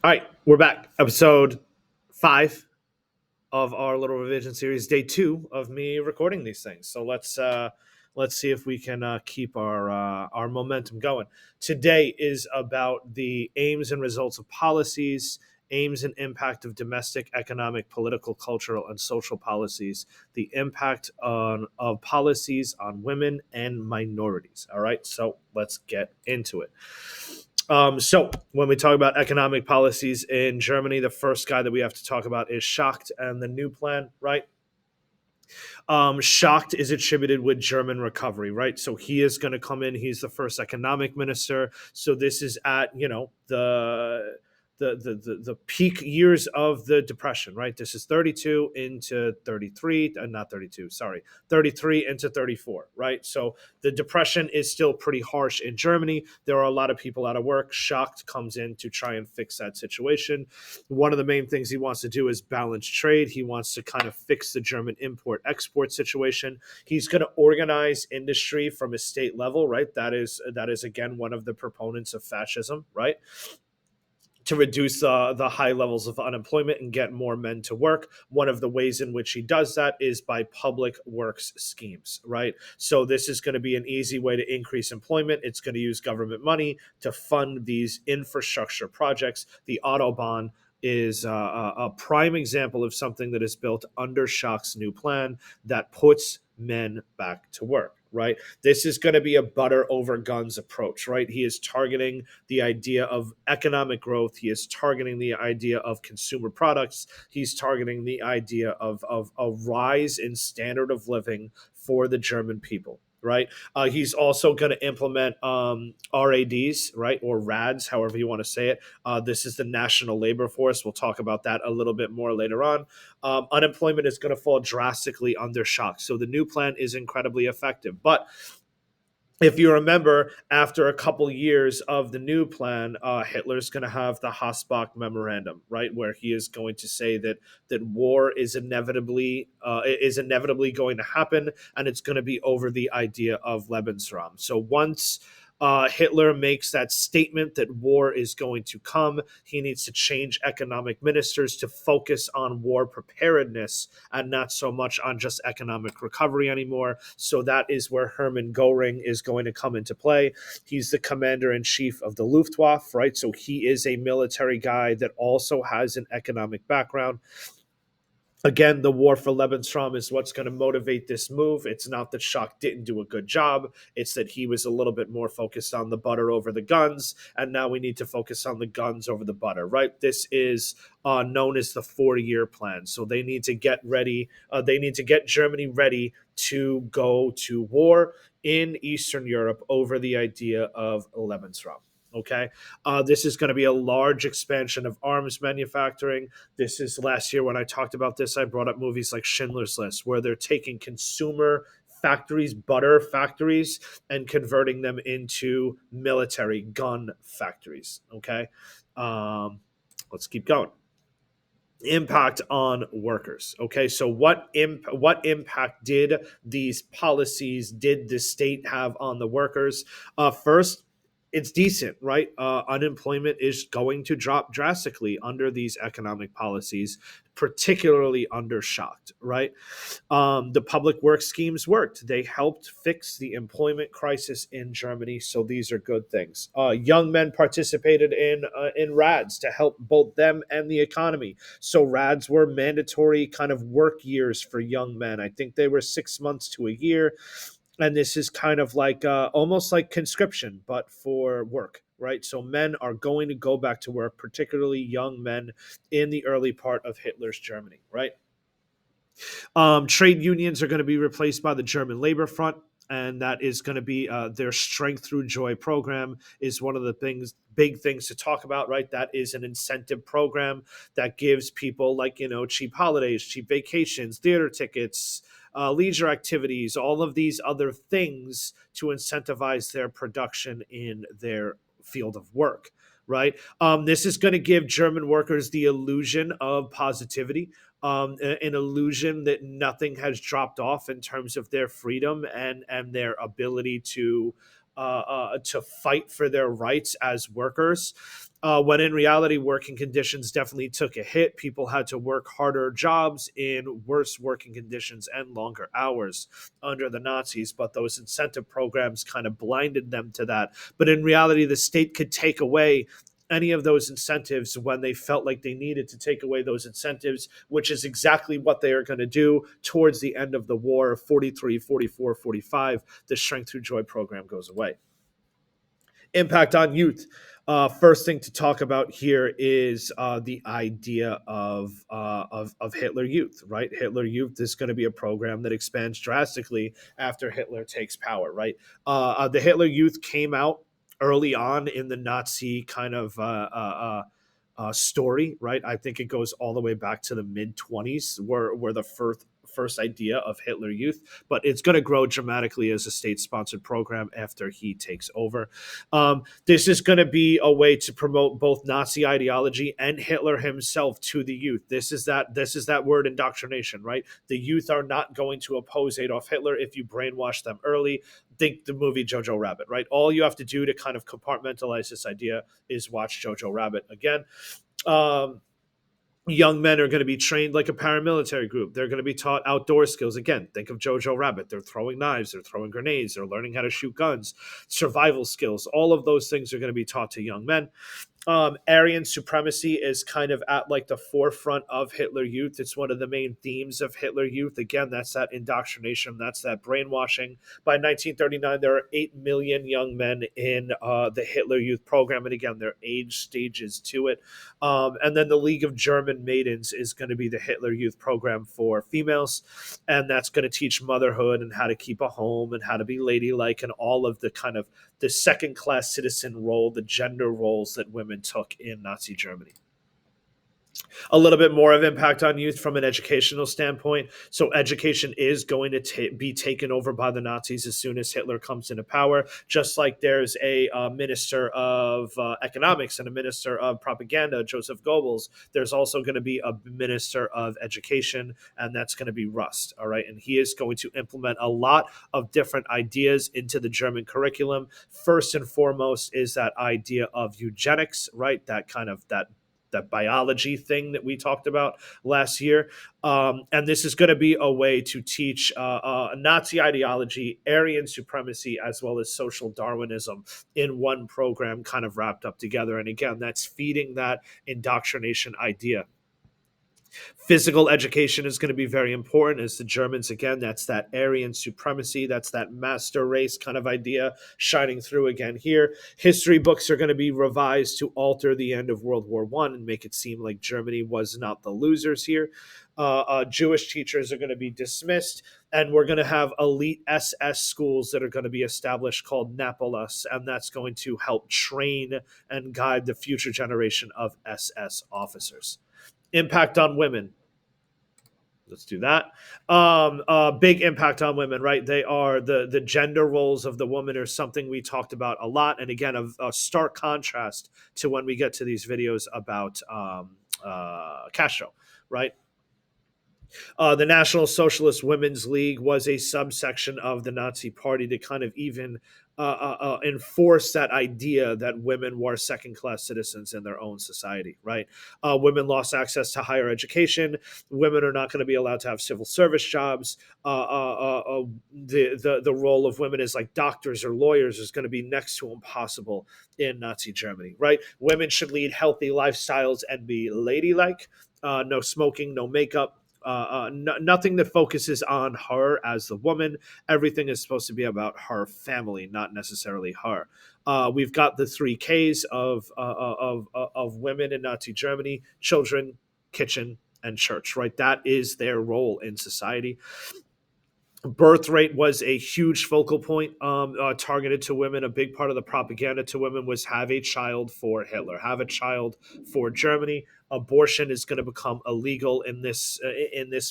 All right, we're back. Episode 5 of our little revision series, day 2 of me recording these things. So let's see if we can keep our momentum going. Today is about the aims and results of policies, aims and impact of domestic, economic, political, cultural, and social policies, the impact of policies on women and minorities. All right, so let's get into it. So when we talk about economic policies in Germany, the first guy that we have to talk about is Schacht and the new plan, right? Schacht is attributed with German recovery, right? So he is going to come in. He's the first economic minister. So this is at the peak years of the depression, right? This is 32 into 33, not 32, sorry, 33 into 34, right? So the depression is still pretty harsh in Germany. There are a lot of people out of work. Schacht comes in to try and fix that situation. One of the main things he wants to do is balance trade. He wants to kind of fix the German import export situation. He's going to organize industry from a state level, right? That is again one of the proponents of fascism, right? To reduce the high levels of unemployment and get more men to work. One of the ways in which he does that is by public works schemes, right? So this is going to be an easy way to increase employment. It's going to use government money to fund these infrastructure projects. The Autobahn is a prime example of something that is built under Schacht's new plan that puts men back to work, right? This is going to be a butter over guns approach, right? He is targeting the idea of economic growth. He is targeting the idea of consumer products. He's targeting the idea of a rise in standard of living for the German people, right? He's also going to implement RADs, right, or RADs, however you want to say it. This is the National Labor Force. We'll talk about that a little bit more later on. Unemployment is going to fall drastically under shock. So the new plan is incredibly effective. But if you remember, after a couple years of the new plan, Hitler's going to have the Hossbach memorandum, right, where he is going to say that war is inevitably going to happen, and it's going to be over the idea of Lebensraum. So once Hitler makes that statement that war is going to come, he needs to change economic ministers to focus on war preparedness and not so much on just economic recovery anymore. So that is where Hermann Goring is going to come into play. He's the commander in chief of the Luftwaffe, right? So he is a military guy that also has an economic background. Again, the war for Lebensraum is what's going to motivate this move. It's not that Schacht didn't do a good job. It's that he was a little bit more focused on the butter over the guns, and now we need to focus on the guns over the butter, right? This is known as the 4-year plan. So they need to get ready. They need to get Germany ready to go to war in Eastern Europe over the idea of Lebensraum. Okay. This is going to be a large expansion of arms manufacturing. This is last year when I talked about this, I brought up movies like Schindler's List, where they're taking consumer factories, butter factories, and converting them into military gun factories. Okay. Let's keep going. Impact on workers. Okay, so what impact did these policies, did the state have on the workers? First, it's decent, right? Unemployment is going to drop drastically under these economic policies, particularly under Schacht, right? The public works schemes worked. They helped fix the employment crisis in Germany, so these are good things. Young men participated in RADs to help both them and the economy. So RADs were mandatory kind of work years for young men. I think they were 6 months to a year, and this is kind of like almost like conscription, but for work, right? So men are going to go back to work, particularly young men in the early part of Hitler's Germany, right? Trade unions are going to be replaced by the German Labor Front, and that is going to be their Strength Through Joy program is one of the big things to talk about, right? That is an incentive program that gives people like, cheap holidays, cheap vacations, theater tickets, leisure activities, all of these other things to incentivize their production in their field of work, right? This is going to give German workers the illusion of positivity, an illusion that nothing has dropped off in terms of their freedom and their ability to fight for their rights as workers. when in reality, working conditions definitely took a hit. People had to work harder jobs in worse working conditions and longer hours under the Nazis, but those incentive programs kind of blinded them to that. But in reality, the state could take away any of those incentives when they felt like they needed to take away those incentives, which is exactly what they are going to do towards the end of the war. 43, 44, 45, the Strength Through Joy program goes away. Impact on youth. First thing to talk about here is the idea of Hitler Youth. Right, Hitler Youth is going to be a program that expands drastically after Hitler takes power. Right, the Hitler Youth came out early on in the Nazi kind of story. Right, I think it goes all the way back to the mid 20s, where the first idea of Hitler Youth, but it's going to grow dramatically as a state-sponsored program after he takes over. This is going to be a way to promote both Nazi ideology and Hitler himself to the youth. This is that word indoctrination, right? The youth are not going to oppose Adolf Hitler if you brainwash them early. Think the movie Jojo Rabbit, right? All you have to do to kind of compartmentalize this idea is watch Jojo Rabbit again. Um, Young men are going to be trained like a paramilitary group. They're going to be taught outdoor skills. Again, think of Jojo Rabbit. They're throwing knives, they're throwing grenades, they're learning how to shoot guns, survival skills. All of those things are going to be taught to young men. Aryan supremacy is kind of at like the forefront of Hitler Youth. It's one of the main themes of Hitler Youth. Again, that's that indoctrination, that's that brainwashing. By 1939, there are 8 million young men in the Hitler Youth program. And again, there are age stages to it. And then the League of German Maidens is going to be the Hitler Youth program for females. And that's going to teach motherhood and how to keep a home and how to be ladylike and all of the kind of the second class citizen role, the gender roles that women took in Nazi Germany. A little bit more of impact on youth from an educational standpoint. So education is going to be taken over by the Nazis as soon as Hitler comes into power, just like there's a minister of economics and a minister of propaganda, Joseph Goebbels. There's also going to be a minister of education, and that's going to be Rust. All right. And he is going to implement a lot of different ideas into the German curriculum. First and foremost is that idea of eugenics, right? That kind of that biology thing that we talked about last year. And this is going to be a way to teach Nazi ideology, Aryan supremacy, as well as social Darwinism in one program kind of wrapped up together. And again, that's feeding that indoctrination idea. Physical education is going to be very important as the Germans, again, that's that Aryan supremacy, that's that master race kind of idea shining through again here. History books are going to be revised to alter the end of World War I and make it seem like Germany was not the losers here. Jewish teachers are going to be dismissed, and we're going to have elite SS schools that are going to be established called Napolas, and that's going to help train and guide the future generation of SS officers. Impact on women. Let's do that. Big impact on women, right? They are the gender roles of the woman are something we talked about a lot, and again, a stark contrast to when we get to these videos about Castro, right? The National Socialist Women's League was a subsection of the Nazi Party to kind of even enforce that idea that women were second-class citizens in their own society, right? Women lost access to higher education. Women are not going to be allowed to have civil service jobs. The role of women as like doctors or lawyers is going to be next to impossible in Nazi Germany, right? Women should lead healthy lifestyles and be ladylike. No smoking, no makeup, nothing that focuses on her as the woman. Everything is supposed to be about her family, not necessarily her. We've got the 3Ks of women in Nazi Germany: children, kitchen, and church. Right, that is their role in society. Birth rate was a huge focal point targeted to women. A big part of the propaganda to women was have a child for Hitler, have a child for Germany. Abortion is going to become illegal in this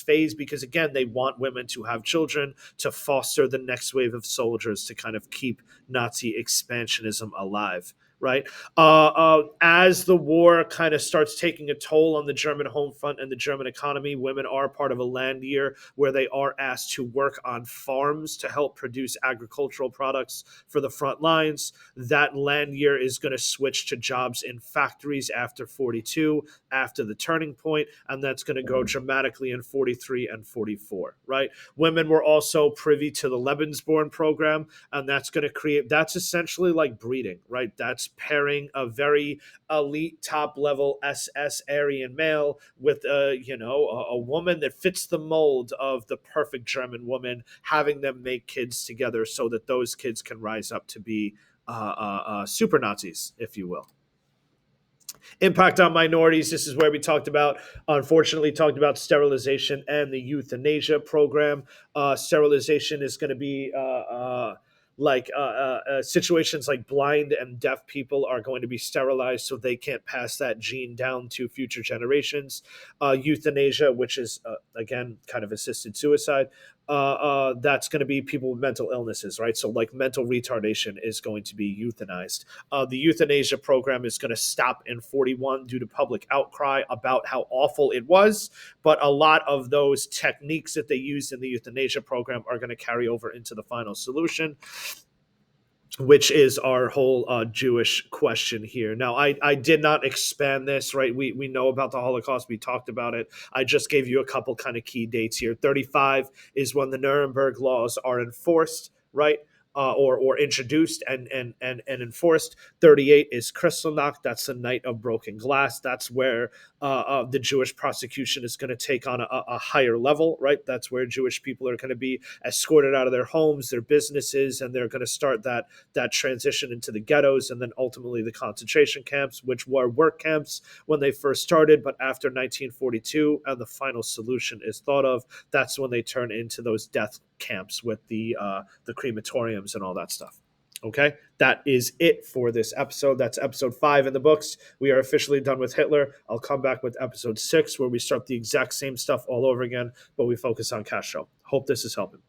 phase because again, they want women to have children to foster the next wave of soldiers to kind of keep Nazi expansionism alive. right? As the war kind of starts taking a toll on the German home front and the German economy, women are part of a land year where they are asked to work on farms to help produce agricultural products for the front lines. That land year is going to switch to jobs in factories after 42, after the turning point, and that's going to go dramatically in 43 and 44, right? Women were also privy to the Lebensborn program, and that's going to create, that's essentially like breeding, right? That's pairing a very elite top level SS Aryan male with a woman that fits the mold of the perfect German woman, having them make kids together so that those kids can rise up to be super Nazis, if you will. Impact on minorities. This is where we unfortunately, talked about sterilization and the euthanasia program. Sterilization is going to be situations like blind and deaf people are going to be sterilized so they can't pass that gene down to future generations. Euthanasia, which is, again, kind of assisted suicide. That's going to be people with mental illnesses, right? So, like, mental retardation is going to be euthanized. The euthanasia program is going to stop in 41 due to public outcry about how awful it was. But a lot of those techniques that they used in the euthanasia program are going to carry over into the final solution, which is our whole Jewish question here. Now, I did not expand this, right? We know about the Holocaust. We talked about it. I just gave you a couple kind of key dates here. 35 is when the Nuremberg laws are enforced, right? Or introduced and enforced. 38 is Kristallnacht. That's the night of broken glass. That's where the Jewish prosecution is going to take on a higher level, right? That's where Jewish people are going to be escorted out of their homes, their businesses, and they're going to start that transition into the ghettos and then ultimately the concentration camps, which were work camps when they first started. But after 1942 and the final solution is thought of, that's when they turn into those death camps with the crematoriums and all that stuff. Okay, that is it for this episode. That's episode 5 in the books. We are officially done with Hitler. I'll come back with episode 6 where we start the exact same stuff all over again, but we focus on Castro. Hope this is helping.